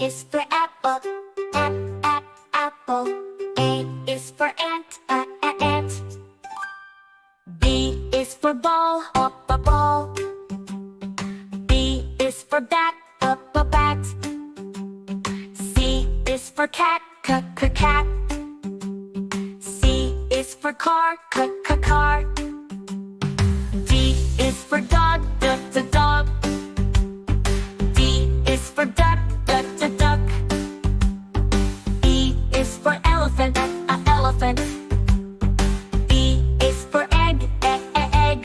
is for apple, apple. A is for ant, ant. B is for ball, ball. B is for bat, bat. C is for cat, cat. C is for car, car. D is for dog, dog. D is for duck, duck. E is for elephant, elephant. E is for egg, egg.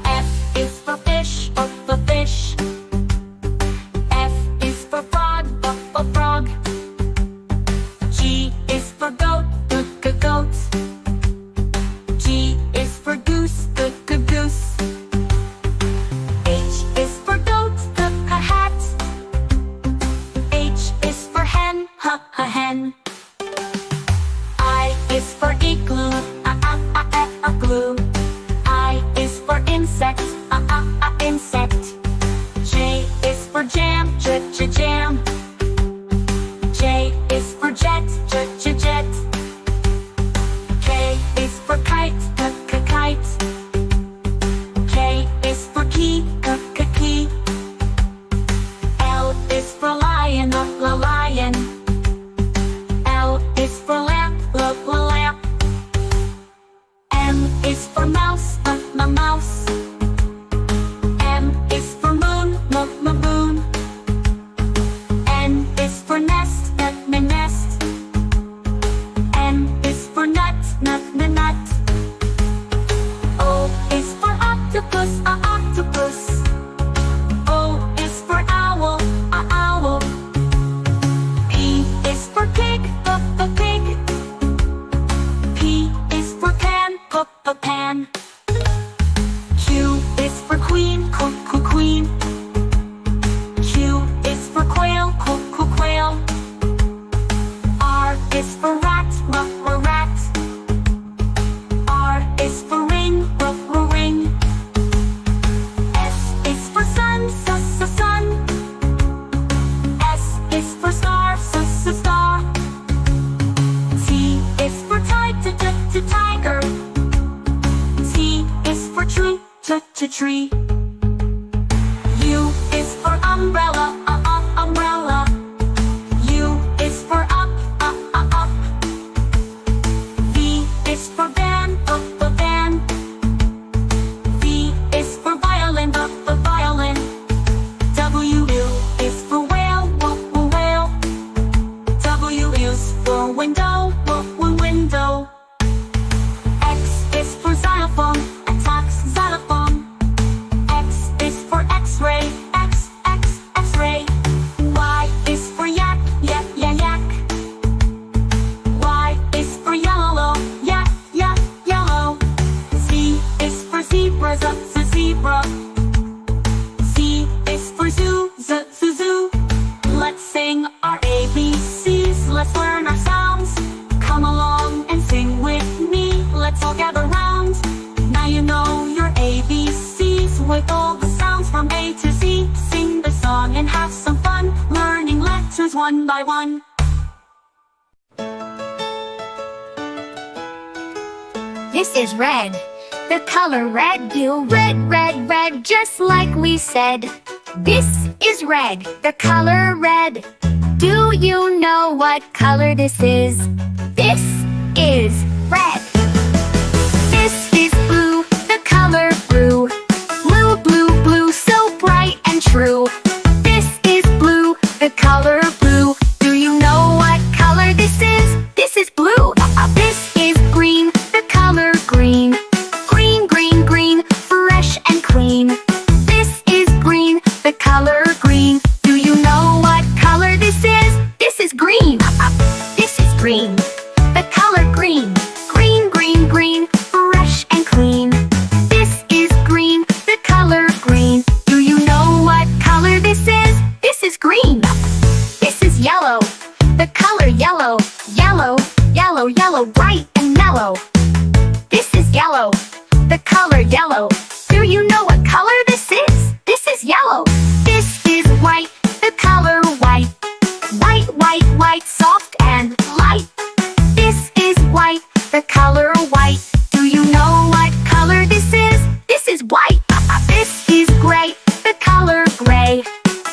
F is for fish, fish. F is for frog, frog. G is for goat, goat. G is for goose, goose. H is for goat, hat. H is for hen, hen. I is for igloo, glue. I is for insect, insect. J is for jam, jam. J is for jet, jet. K is for kite, kite. K is for key, key. L is for lion, lion. L is for lamp, lamp. M is for mouse, mouse. M is for moon, moon. N is for nest, nest. N is for nut, nut. O is for octopus, octopus. O is for owl, owl. P is for pig, pig. P is for pan, pan. Q is for queen, queen. Q is for quail, quail. R is for rat, rat. R is for ring, ring. S is for sun, sun. S is for star, star. T is for tiger. T is for tree, tree. U is for umbrella, umbrella. U is for up, up. V is for van, van. V is for violin, violin. W is for whale, whale. W is for window, window. X is for xylophone, xylophone. X is for X-ray, X-ray. Y is for yak, yak. Y is for yellow, yak, yellow. Z is for zebra, zebra. Z is for zoo, zoo. Let's sing our ABCs, let's learn our sounds. Come along and sing with me, let's all gather round. Now you know your ABCs with all the sounds from A to Z. Sing the song and have some fun, learning letters one by one. This is red. The color red, do red, red, red, just like we said. This is red, the color red. Do you know what color this is? This is red. This is blue, the color blue. Blue, blue, blue, so bright and true. This is blue, the color blue. Do you know what color this is? This is blue. This is green, the color green. Green, green, green, fresh and clean. This is green, the color green. Do you know what color this is? This is green. This is green, the color green. Green, green, green, fresh and clean. This is green, the color green. Do you know what color this is? This is green.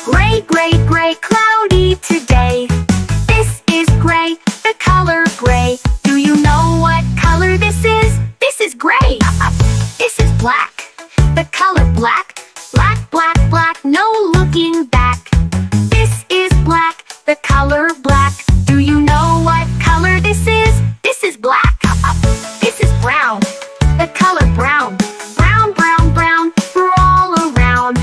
Gray, gray, gray, cloudy today. This is gray, the color gray. Do you know what color this is? This is gray. This is black, the color black. Black, black, black, no looking back. This is black, the color black. Do you know what color this is? This is black. This is brown, the color brown. Brown, brown, brown, we're all around.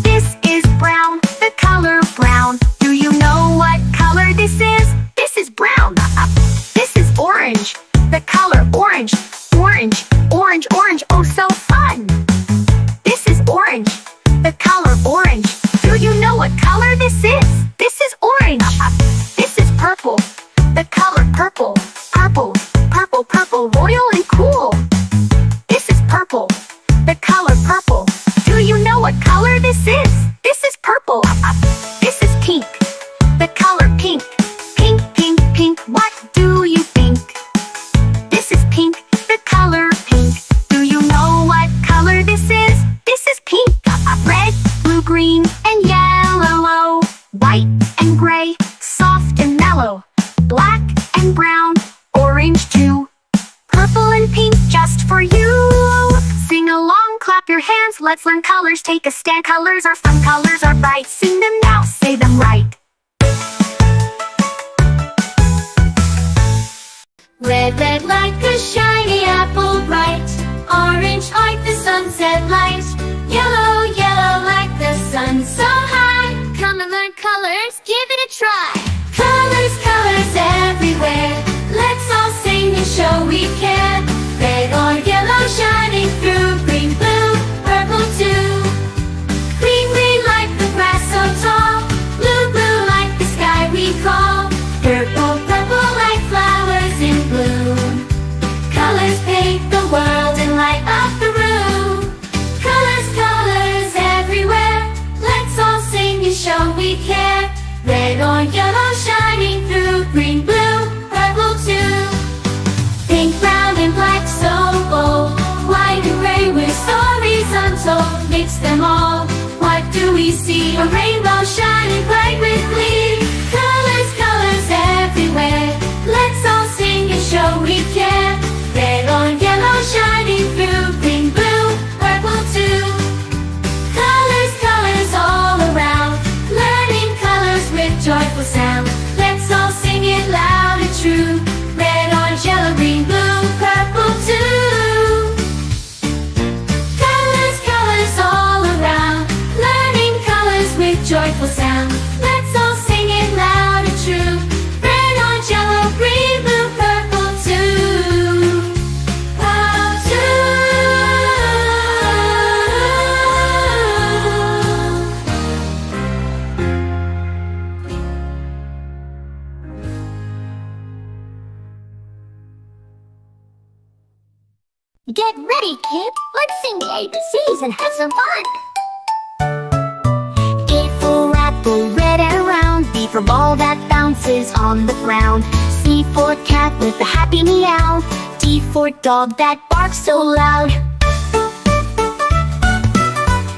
This is brown, the color brown. Do you know what color this is? This is brown. This is orange, the color orange. Orange, orange, orange, oh so fun. This is orange, the color orange. Do you know what color this is? This is orange. This is purple, the color purple. Purple, purple, purple, royal and cool. This is purple, the color purple. Do you know what color this is? This is purple. This is pink, the color pink. Pink, pink, pink, what do you think? This is pink, the color pink. Do you know what color this is? This is pink. Red, blue, green, and yellow. White and gray, soft and mellow. Black and brown, orange too. Purple and pink just for you. Sing along, clap your hands, let's learn colors. Take a stand, colors are fun, colors are bright. Sing them now, say them right. Red, red like a shiny apple bright. Orange like the sunset light. Yellow, yellow like the sun so high. Come and learn colors, give it a try. Colors, colors everywhere. Let's all sing and show we can. Red or yellow shining through. Green, blue, purple too. Green, green like the grass so tall. Blue, blue like the sky we call. Purple, purple like flowers in bloom. Colors paint the world and light up the room. Colors, colors everywhere. Let's all sing and show we care. Red or yellow shining through. Green, blue, purple too. Pink, brown and black so bold. White and gray with stories untold. Mix them all, what do we see? A rainbow shining bright with glee. Colors, colors everywhere. Let's all sing and show we care. Red or yellow shining through. Green, blue, purple too. Colors, colors all around. Learning colors with joyful sound. Let's all sing it loud and true. Red, orange, yellow, green, blue, purple too. Colors, colors all around. Learning colors with joyful sound. Let's all sing it loud and true. Red, orange, yellow, green, blue, purple too. Purple too. Get ready, kid. Let's sing the ABCs and have some fun. A for apple, red and round. B for ball that bounces on the ground. C for cat with a happy meow. D for dog that barks so loud.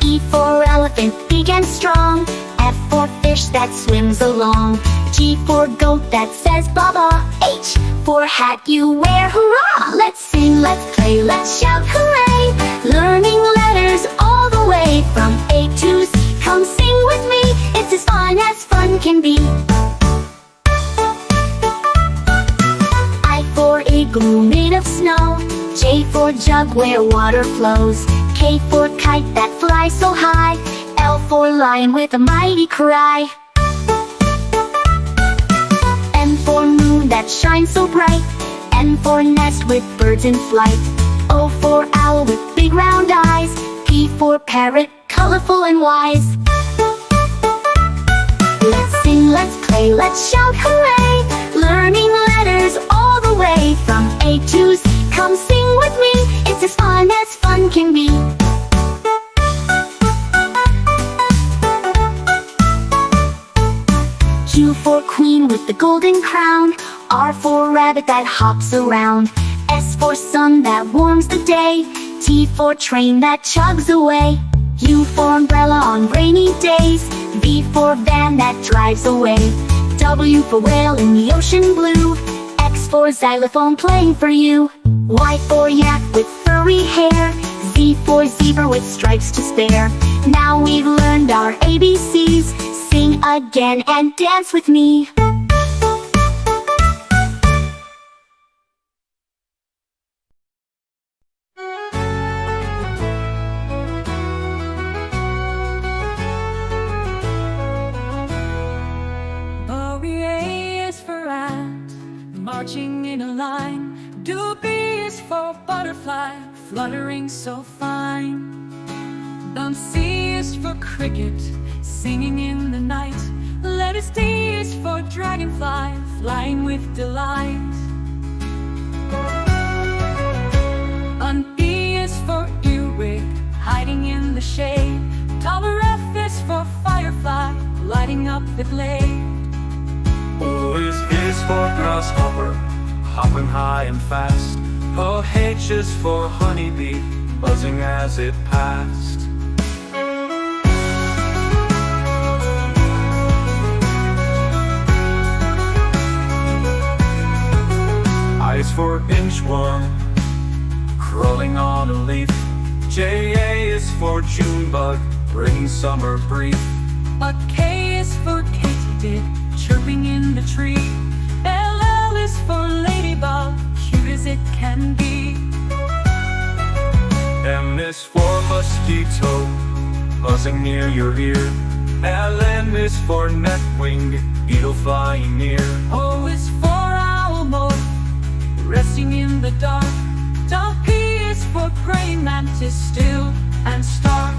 E for elephant, big and strong. F for fish that swims along. G for goat that says baba. H for hat you wear, hurrah! Let's sing, let's play, let's shout hooray! Learning letters all the way from A to Z. Come sing with me, it's as fun can be. I for igloo made of snow. J for jug where water flows. K for kite that flies so high. L for lion with a mighty cry. M for moon that shines so bright. N for nest with birds in flight. O for owl with big round eyes. P for parrot, colorful and wise. Let's sing, let's play, let's shout hooray! Learning letters all the way from A to Z. Come sing with me, it's as fun can be. Q for queen with the golden crown. R for rabbit that hops around. S for sun that warms the day. T for train that chugs away. U for umbrella on rainy days. V for van that drives away. W for whale in the ocean blue. X for xylophone playing for you. Y for yak with furry hair. Z for zebra with stripes to spare. Now we've learned our ABCs. Sing again and dance with me. A is for ant, marching in a line. Ducky is for butterfly, fluttering so fine. C is for cricket, singing in the night. Letter D is for dragonfly, flying with delight. E is for earwig, hiding in the shade. Toddler F is for firefly, lighting up the glade. O is for grasshopper, hopping high and fast. H is for honeybee, buzzing as it passed. I is for inchworm, crawling on a leaf. J is for Junebug, bringing summer brief. K is for katydid, chirping in the tree. LL is for ladybug, cute as it can be. M is for mosquito, buzzing near your ear. LN is for netwing, beetle flying near. O is for owl moth, resting in the dark. P is for praying mantis, still and stark.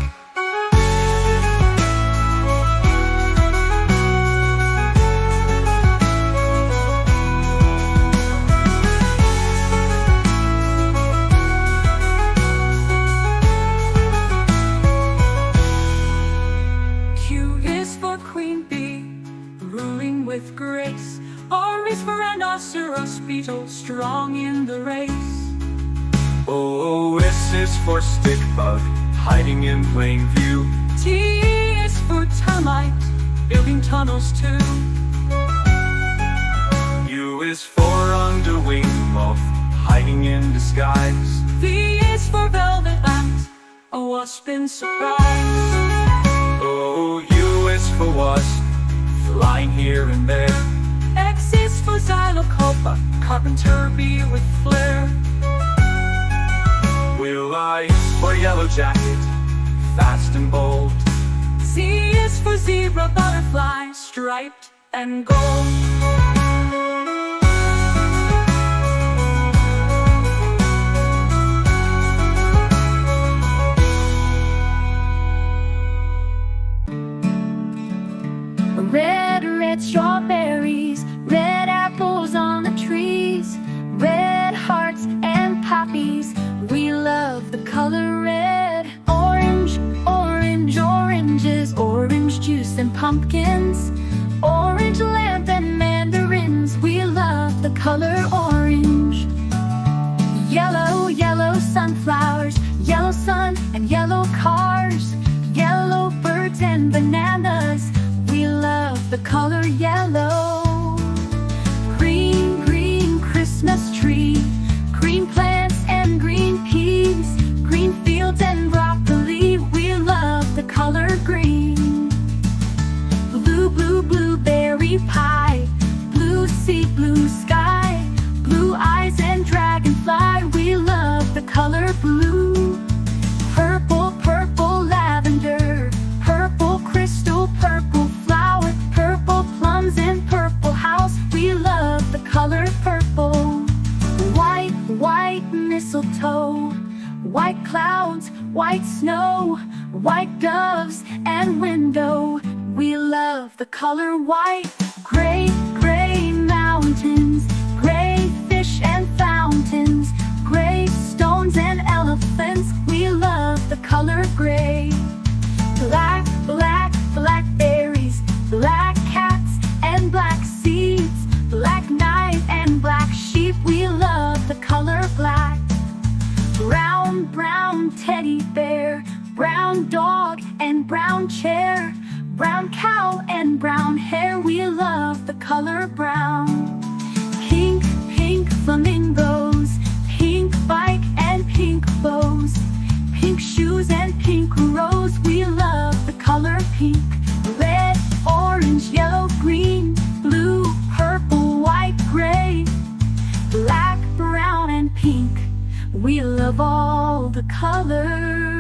Q is for queen bee, ruling with grace. R is for rhinoceros beetle, strong in the race. O is for stick bug, hiding in plain view. T is for termite, building tunnels too. U is for underwing moth, hiding in disguise. V is for velvet ant, a wasp in surprise. U is for wasp, flying here and there. X is for xylocopa, carpenter bee with flair. I for yellow jacket, fast and bold. Z is for zebra butterfly, striped and gold. Red strawberries, red apples on the trees, red hearts and poppies. We love the color red. Orange, oranges, orange juice and pumpkins, orange lamp and mandarins. We love the color orange. Yellow sunflowers, yellow sun and yellow cars, yellow birds and bananas. We love the color yellow. Green Christmas tree, green plants and green peas, green fields and broccoli. We love the color green. Blueberry pie, blue sea, blue sky, blue eyes and dragonfly. We love the color blue. Purple lavender, purple crystal, purple flower, purple plums and purple house. We love the color purple. White mistletoe, white clouds, white snow, white doves and window. We love the color white. Gray mountains, gray fish and fountains, gray stones and elephants. We love the color gray. Blackberries, black cats and black seeds, black knight and black sheep. We love the color black. Brown teddy bear, Brown dog and brown chair, brown cow and brown hair. We love the color brown. Pink, pink flamingos, pink bike and pink bows, pink shoes and pink rose. We love the color pink. Red, orange, yellow, green, blue, purple, white, gray, black, brown and pink. We love all the colors.